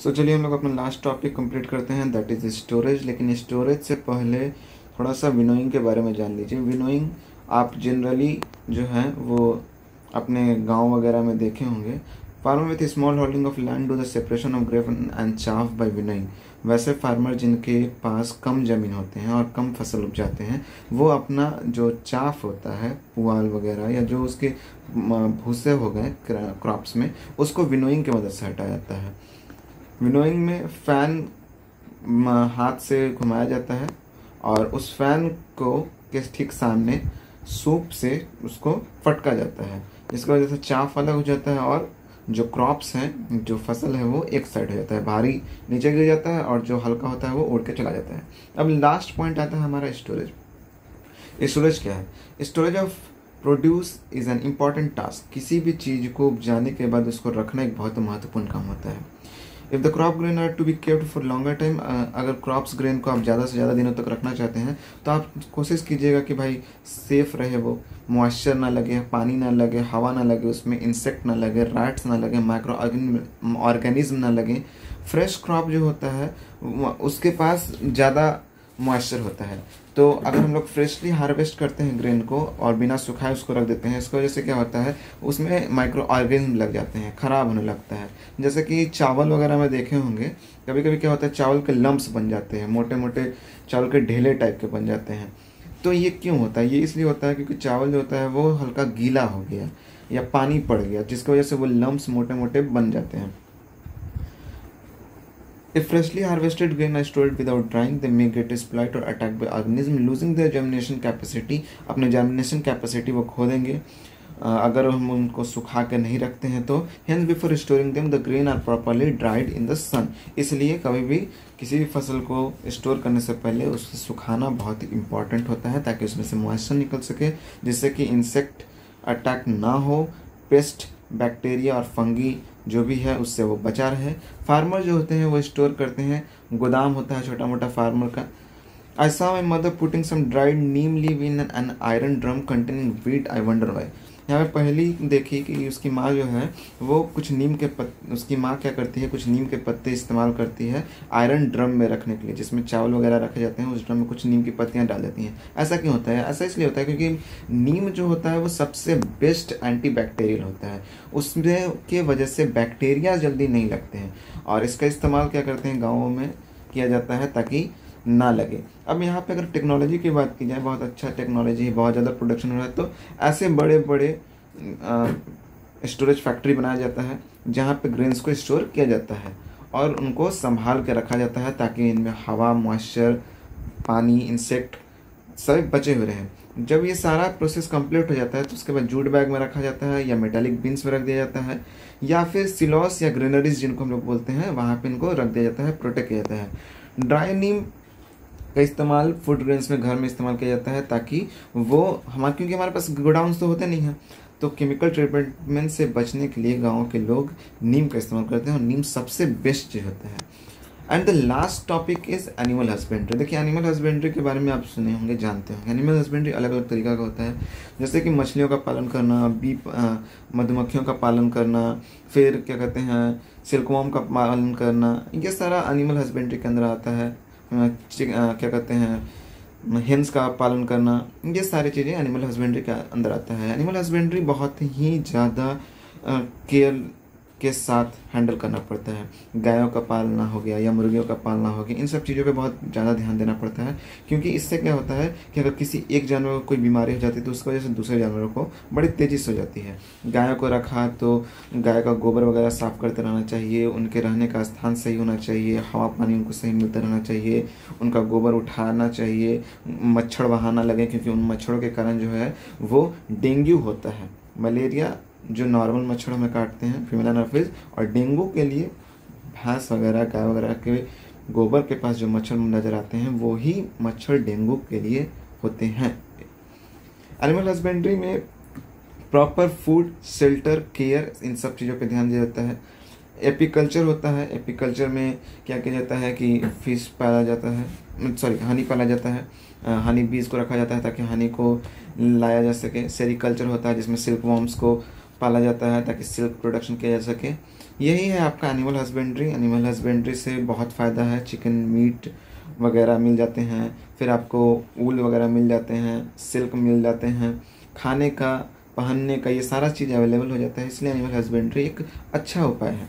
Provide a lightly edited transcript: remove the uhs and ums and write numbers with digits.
चलिए हम लोग अपना लास्ट टॉपिक कंप्लीट करते हैं, दैट इज़ स्टोरेज। लेकिन स्टोरेज से पहले थोड़ा सा विनोइंग के बारे में जान लीजिए। विनोइंग आप जनरली जो है वो अपने गांव वगैरह में देखे होंगे। Farmer with small holding of land do the separation of grain and chaff by winnowing. वैसे फार्मर जिनके पास कम ज़मीन होते हैं और कम फसल उपजाते हैं, वो अपना जो चाफ होता है, पुआल वगैरह या जो उसके भूसे हो गए क्रॉप्स में, उसको विनोइंग की मदद से हटाया जाता है। विनोइंग में फ़ैन हाथ से घुमाया जाता है और उस फैन को के ठीक सामने सूप से उसको फटका जाता है, जिसकी वजह से चाफ अलग हो जाता है और जो क्रॉप्स हैं, जो फसल है, वो एक साइड हो जाता है, भारी नीचे गिर जाता है और जो हल्का होता है वो उड़ के चला जाता है। अब लास्ट पॉइंट आता है हमारा स्टोरेज। स्टोरेज क्या है? Storage of produce is an important task. किसी भी चीज़ को उपजाने के बाद उसको रखना एक बहुत महत्वपूर्ण काम होता है। If the crop grain are to be kept for longer time, अगर क्रॉप्स ग्रेन को आप ज़्यादा से ज़्यादा दिनों तक रखना चाहते हैं तो आप कोशिश कीजिएगा कि भाई सेफ रहे, वो मॉइस्चर ना लगे, पानी ना लगे, हवा ना लगे, उसमें इंसेक्ट ना लगे, रैट्स ना लगे, माइक्रो ऑर्गेनिज्म ना लगे। फ्रेश क्रॉप जो होता है उसके पास ज़्यादा मॉइस्चर होता है। तो अगर हम लोग फ्रेशली हार्वेस्ट करते हैं ग्रेन को और बिना सुखाए उसको रख देते हैं, इसकी वजह से क्या होता है, उसमें माइक्रो ऑर्गेनिज्म लग जाते हैं, ख़राब होने लगता है। जैसे कि चावल वगैरह में देखे होंगे, कभी कभी क्या होता है, चावल के लम्प्स बन जाते हैं, मोटे मोटे चावल के ढेले टाइप के बन जाते हैं। तो ये क्यों होता है? ये इसलिए होता है क्योंकि चावल जो होता है वो हल्का गीला हो गया या पानी पड़ गया, जिसकी वजह से वो लम्प्स मोटे मोटे बन जाते हैं। If freshly harvested grain are stored without drying, they may get exploited or attacked by organisms, losing their germination capacity. अपने germination capacity वो खो देंगे अगर हम उनको सुखा के नहीं रखते हैं तो। Hence before storing them, the grain are properly dried in the sun. इसलिए कभी भी किसी भी फसल को स्टोर करने से पहले उसे सुखाना बहुत ही इम्पॉर्टेंट होता है, ताकि उसमें से मॉइस्चर निकल सके, जिससे कि इंसेक्ट अटैक ना हो, पेस्ट, बैक्टीरिया और फंगी जो भी है उससे वो बचा रहे। फार्मर जो होते हैं वो स्टोर करते हैं, गोदाम होता है छोटा मोटा फार्मर का। I saw my mother putting some dried neem leave in an iron drum containing wheat, I wonder why. यहाँ पे पहली देखी कि उसकी माँ जो है वो कुछ नीम के उसकी माँ क्या करती है, कुछ नीम के पत्ते इस्तेमाल करती है आयरन ड्रम में रखने के लिए, जिसमें चावल वगैरह रखे जाते हैं। उस ड्रम में कुछ नीम की पत्तियाँ डाल देती हैं। ऐसा क्यों होता है? ऐसा इसलिए होता है क्योंकि नीम जो होता है वो सबसे बेस्ट एंटी बैक्टीरियल होता है, उसमें के वजह से बैक्टीरिया जल्दी नहीं लगते हैं, और इसका इस्तेमाल क्या करते हैं, गाँवों में किया जाता है ताकि ना लगे। अब यहाँ पे अगर टेक्नोलॉजी की बात की जाए, बहुत अच्छा टेक्नोलॉजी है, बहुत ज़्यादा प्रोडक्शन हो रहा है, तो ऐसे बड़े बड़े स्टोरेज फैक्ट्री बनाया जाता है जहाँ पे ग्रेन्स को स्टोर किया जाता है और उनको संभाल के रखा जाता है, ताकि इनमें हवा, मॉइस्चर, पानी, इंसेक्ट सब बचे हुए रहें। जब ये सारा प्रोसेस कंप्लीट हो जाता है तो उसके बाद जूट बैग में रखा जाता है या मेटालिक बिन्स में रख दिया जाता है, या फिर सिलॉस या ग्रेनरीज जिनको हम लोग बोलते हैं, वहाँ पे इनको रख दिया जाता है, प्रोटेक्ट किया जाता है। ड्राई नीम का इस्तेमाल फूड ग्रेन्स में घर में इस्तेमाल किया जाता है, ताकि वो क्योंकि हमारे पास गोडाउन्स तो होते नहीं हैं, तो केमिकल ट्रीटमेंट से बचने के लिए गाँव के लोग नीम का इस्तेमाल करते हैं, और नीम सबसे बेस्ट चीज़ होता है। And the last topic is animal husbandry. देखिए, एनिमल हस्बेंड्री के बारे में आप सुने होंगे, जानते होंगे। एनिमल हस्बेंड्री अलग अलग तरीका का होता है, जैसे कि मछलियों का पालन करना, मधुमक्खियों का पालन करना, फिर क्या कहते हैं, सिल्कवॉर्म का पालन करना, ये सारा एनिमल हस्बेंड्री के अंदर आता है। क्या कहते हैं, हेंस का पालन करना, ये सारी चीज़ें एनिमल हस्बेंड्री के अंदर आता है। एनिमल हस्बेंड्री बहुत ही ज़्यादा केयर के साथ हैंडल करना पड़ता है। गायों का पालना हो गया या मुर्गियों का पालना हो गया, इन सब चीज़ों पे बहुत ज़्यादा ध्यान देना पड़ता है, क्योंकि इससे क्या होता है कि अगर किसी एक जानवर को कोई बीमारी हो जाती है तो उसकी वजह से दूसरे जानवरों को बड़ी तेज़ी से हो जाती है। गायों को रखा तो गाय का गोबर वगैरह साफ़ करते रहना चाहिए, उनके रहने का स्थान सही होना चाहिए, हवा पानी उनको सही मिलता रहना चाहिए, उनका गोबर उठाना चाहिए, मच्छर वहाँ ना लगे, क्योंकि उन मच्छरों के कारण जो है वो डेंगू होता है। मलेरिया जो नॉर्मल मच्छर हमें काटते हैं, फीमेल एनाफिज, और डेंगू के लिए भैंस वगैरह, गाय वगैरह के गोबर के पास जो मच्छर नज़र आते हैं वो ही मच्छर डेंगू के लिए होते हैं। एनिमल हस्बेंड्री में प्रॉपर फूड, शेल्टर, केयर, इन सब चीज़ों पे ध्यान दिया जाता है। एपीकल्चर होता है। एपीकल्चर में क्या किया जाता है कि फिश पाला जाता है, हनी पाला जाता है, हनी बीज को रखा जाता है ताकि हनी को लाया जा सके। सेरिकल्चर होता है जिसमें सिल्क वॉर्म्स को पाला जाता है ताकि सिल्क प्रोडक्शन किया जा सके। यही है आपका एनिमल हस्बेंड्री। एनिमल हस्बेंड्री से बहुत फ़ायदा है। चिकन मीट वगैरह मिल जाते हैं, फिर आपको ऊल वगैरह मिल जाते हैं, सिल्क मिल जाते हैं, खाने का, पहनने का, ये सारा चीज़ अवेलेबल हो जाता है। इसलिए एनिमल हस्बेंड्री एक अच्छा उपाय है।